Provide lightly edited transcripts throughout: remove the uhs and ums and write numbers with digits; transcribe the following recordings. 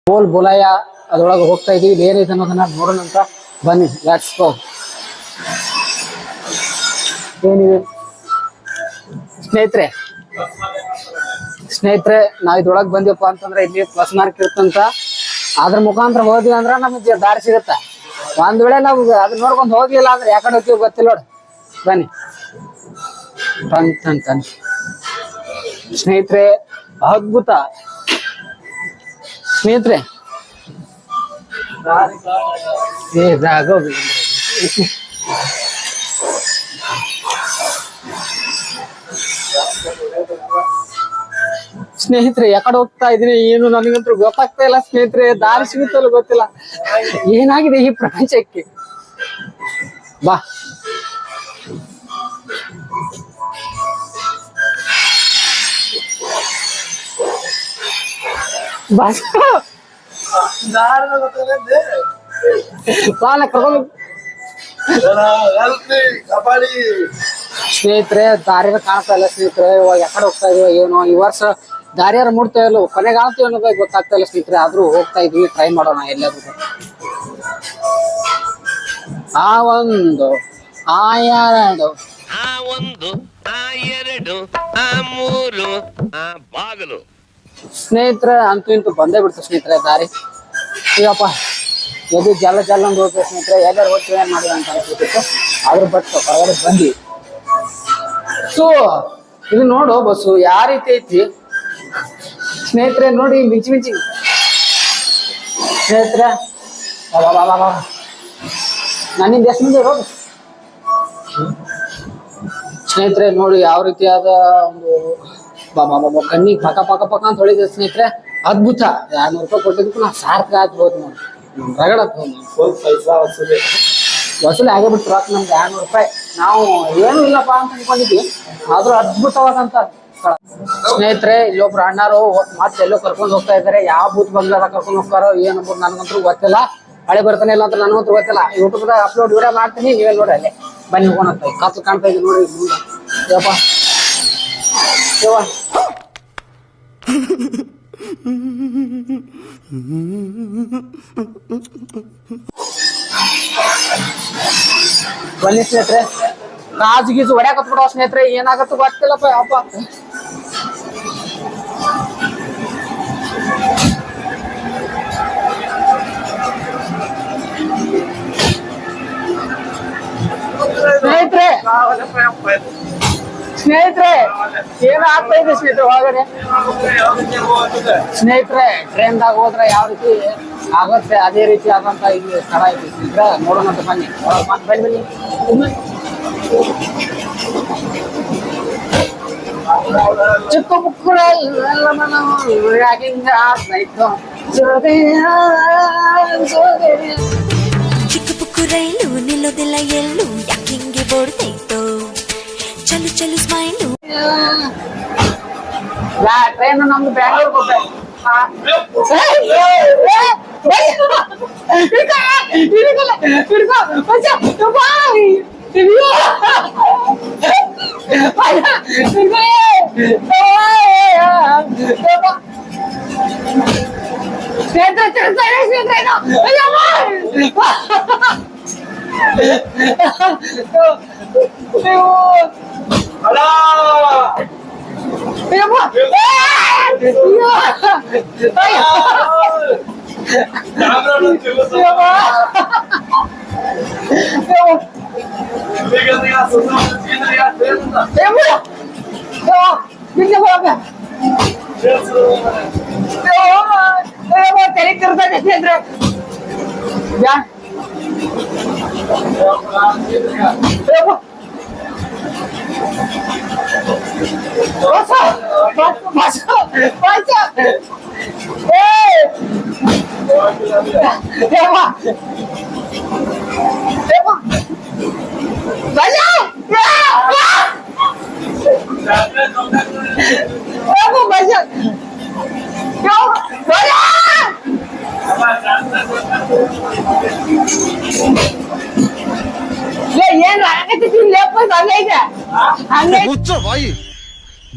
ಬೋಲ್ ಬೋಲಾಯ ಅದ್ರೊಳಗೆ ಹೋಗ್ತಾ ಇದೀವಿ. ಇಲ್ಲಿ ಏನೈತೆ ಅನ್ನೋದನ್ನ ನೋಡೋಣ ಅಂತ ಬನ್ನಿ. Let's go. ಏನಿದೆ ಸ್ನೇಹಿತರೆ, ನಾವ್ ಇದ್ರೊಳಗೆ ಬಂದಿವಪ್ಪ ಅಂತಂದ್ರೆ ಇಲ್ಲಿ ಪ್ಲಸ್ ಮಾರ್ಕ್ ಇರುತ್ತಂತ. ಅದ್ರ ಮುಖಾಂತರ ಹೋದ್ವಿ ಅಂದ್ರ ನಮ್ಗೆ ದಾರಿ ಸಿಗತ್ತ. ಒಂದ್ ವೇಳೆ ನಾವು ಅದನ್ನ ನೋಡ್ಕೊಂಡ್ ಹೋಗ್ಲಿಲ್ಲ ಅಂದ್ರೆ ಯಾಕಡೆ ಹೋಗ್ತೀವಿ ಗೊತ್ತಿಲ್ಲ ನೋಡ್. ಬನ್ನಿ. ಸ್ನೇಹಿತರೆ, ಅದ್ಭುತ ಸ್ನೇಹಿತರೆ. ಸ್ನೇಹಿತರೆ, ಯಾಕಡೆ ಹೋಗ್ತಾ ಇದೀನಿ ಏನು ನನಗಂತೂ ಗೊತ್ತಾಗ್ತಾ ಇಲ್ಲ ಸ್ನೇಹಿತರೆ. ದಾರಿ ಸಿಗುತ್ತಲ್ಲ ಗೊತ್ತಿಲ್ಲ. ಏನಾಗಿದೆ ಈ ಪ್ರಪಂಚಕ್ಕೆ? ಬಾ. ಸ್ನೇಹಿತರೆ, ದಾರಿನ ಕಾಣ್ತಾ ಇಲ್ಲ ಸ್ನೇಹಿತರೆ. ಇವಾಗ ಯಾಕಡೆ ಹೋಗ್ತಾ ಇದೀವ ಏನೋ. ಈ ವರ್ಷ ದಾರಿಯಾರ ಮೂಡ್ತಾ ಇಲ್ಲ, ಕೊನೆಗೆ ಆಗ್ತೀವಿ ಅನ್ನೋದು ಗೊತ್ತಾಗ್ತಾ ಇಲ್ಲ ಸ್ನೇಹಿತರೆ. ಆದ್ರೂ ಹೋಗ್ತಾ ಇದೀವಿ, ಟ್ರೈ ಮಾಡೋಣ ಎಲ್ಲಾದ್ರೂ. ಆ ಒಂದು, ಆ ಎರಡು, ಆ ಒಂದು, ಆ ಎರಡು, ಆ ಮೂರು, ಆ ಬಾಗಲು. ಸ್ನೇಹಿತರೆ, ಅಂತೂ ಇಂತೂ ಬಂದೇ ಬಿಡ್ತು ಸ್ನೇಹಿತರೆ ದಾರಿ. ಈಗಪ್ಪ ಎದು ಜಲ ಅಂತ ಹೋಗ್ತೇವೆ ಸ್ನೇಹಿತರೆ. ಎಲ್ಲರೂ ಹೋಗ್ತೀವಿ ಏನ್ ಮಾಡಿದ ಅಂತ ಅನ್ಸ್ಬಿಟ್ಟಿತ್ತು. ಅದ್ರ ಬಟ್ ಹೊರಗಡೆ ಬಂದ್ವಿ. ಸೊ ಇದು ನೋಡು ಬಸ್ಸು ಯಾವ ರೀತಿ ಐತಿ ಸ್ನೇಹಿತರೆ. ನೋಡಿ ಮಿಂಚಿ ಸ್ನೇಹಿತರೆ. ನನ್ನಿಂದ ಎಷ್ಟು ಮುಂದೆ ಹೋಗು ಸ್ನೇಹಿತರೆ. ನೋಡಿ ಯಾವ ರೀತಿಯಾದ ಒಂದು ಕಣ್ಣಿಗೆ ಪಕ ಪಕ ಪಕ ಅಂತ ಹೊಳಿದೆ ಸ್ನೇಹಿತರೆ. ಅದ್ಭುತ. 200 ರೂಪಾಯಿ ಕೊಟ್ಟಿದ್ದಕ್ಕೂ ನಾವು ಸಾರ್ಥಕ ಆಗ್ಬೋದು ನೋಡಿ. ರಗಡ ವಸೂಲಿ ಆಗೇ ಬಿಟ್ಟು ನಮ್ಗೆ 200 ರೂಪಾಯಿ. ನಾವು ಏನೂ ಇಲ್ಲಪ್ಪ ಅಂತ ಅನ್ಕೊಂಡಿದ್ವಿ, ಆದ್ರೂ ಅದ್ಭುತವಾದಂತ ಸ್ಥಳ ಸ್ನೇಹಿತರೆ. ಇಲ್ಲೊಬ್ರು ಅಣ್ಣಾರು ಮತ್ತೆ ಎಲ್ಲೋ ಕರ್ಕೊಂಡು ಹೋಗ್ತಾ ಇದಾರೆ. ಯಾವ ಬೂತ್ ಬಂಗ್ಲಾದ ಕರ್ಕೊಂಡು ಹೋಗ್ತಾರೋ ಏನೊಬ್ಬರು ನನಗಂತೂ ಗೊತ್ತಿಲ್ಲ. ಹಳೆ ಬರ್ತಾನೆ ಇಲ್ಲ ಅಂತ ನನಗಂತೂ ಗೊತ್ತಿಲ್ಲ. ಯೂಟ್ಯೂಬ್ದಾಗ ಅಪ್ಲೋಡ್ ವಿಡಿಯೋ ಮಾಡ್ತೀನಿ, ನೀವೇ ನೋಡಿ ಅಲ್ಲೇ ಬನ್ನಿ ಹೋಗೋಣ. ಕತ್ಲು ಕಾಣ್ತಾ ಇದೆ ನೋಡಿ. ಯಪ್ಪ ಬನ್ನಿ ಸ್ನೇಹಿತರೆ. ಕಾಜು ಗೀಜು ಹೊಡ್ಯಾಕತ್ ಬಿಡೋ ಸ್ನೇಹಿತರೆ. ಏನಾಗತ್ತೋ ಗೊತ್ತಿಲ್ಲಪ್ಪ. ಅಪ್ಪ ಸ್ನೇಹಿತರೆ ಏನಾಗ್ತಾ ಇದೆ ಸ್ನೇಹಿತರೆ ಒಳಗಡೆ. ಸ್ನೇಹಿತರೆ, ಟ್ರೈನ್ದಾಗ ಹೋದ್ರೆ ಯಾವ ರೀತಿ ಆಗತ್ತೆ ಅದೇ ರೀತಿ ಆದಂತ ಇಲ್ಲಿ ಸ್ಥಳ ಐತಿ ಸ್ನೇಹಿತರೆ. ನೋಡೋಣ ಅಂತ ಬನ್ನಿ. ಬನ್ನಿ ಚಿಕ್ಕ ಮಕ್ಕಳ ಚಿಕ್ಕ ಪುಕ್ಕ ರೈಲು ನಿಲ್ಲೋದಿಲ್ಲ ಎಲ್ಲೂ, ಯಾಕಿಂಗೆ ಬೋಡ್ತೈತೋ ಚಲು ಚಲು ಸ್ಮೈಲು. ಟ್ರೈನ್ ನಮ್ದು ಬ್ಯಾಂಗ್ಳೂರ್ಗೆ ಹೋಗ್ಬೇಕು.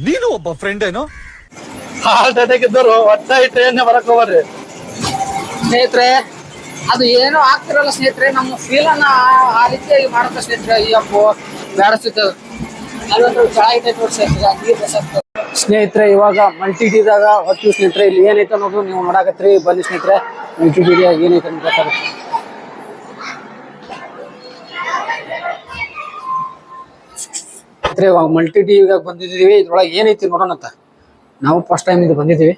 ನೀನು ಒಬ್ಬ ಫ್ರೆಂಡ್ ಏನೋ ಹಾರ್ಟ್ ಅಟ್ಯಾಕ್ ಇದ್ದವರು ಒಟ್ಟಾಗಿ ಟ್ರೈನ್ ಬರಕ್ ಹೋಗ್ರಿ. ಸ್ನೇಹಿತರೆ ಅದು ಏನೋ ಆಗ್ತಿರಲ್ಲ ಸ್ನೇಹಿತರೆ, ನಮ್ಮ ಫೀಲ್ ಅನ್ನ ಆ ರೀತಿಯಾಗಿ ಮಾಡುತ್ತೆ ಸ್ನೇಹಿತರೆ. ಈ ಅಪ್ಪು ಬ್ಯಾಡಸ್ತಿತ್ತು ಸ್ನೇಹಿತರೆ. ಇವಾಗ ಮಲ್ಟಿ ಟಿದಾಗ ಹೊತ್ತು ಸ್ನೇಹಿತರೆ. ಇಲ್ಲಿ ಏನೈತೆ ಅನ್ನೋದು ನೀವು ನೋಡಾಕತ್ರಿ. ಬನ್ನಿ ಸ್ನೇಹಿತರೆ, ಮಲ್ಟಿ ಟಿದಾಗ ಏನೈತೆ ಅಂತ ಗೊತ್ತಾಗುತ್ತೆ. ಸ್ನೇಹಿತರೆ ಇವಾಗ ಮಲ್ಟಿ ಟಿವಿಗೆ ಬಂದಿದ್ದೀವಿ. ಇದ್ರೊಳಗೆ ಏನೈತಿ ನೋಡೋಣ ಅಂತ. ನಾವು ಫಸ್ಟ್ ಟೈಮ್ ಇದು ಬಂದಿದ್ದೀವಿ.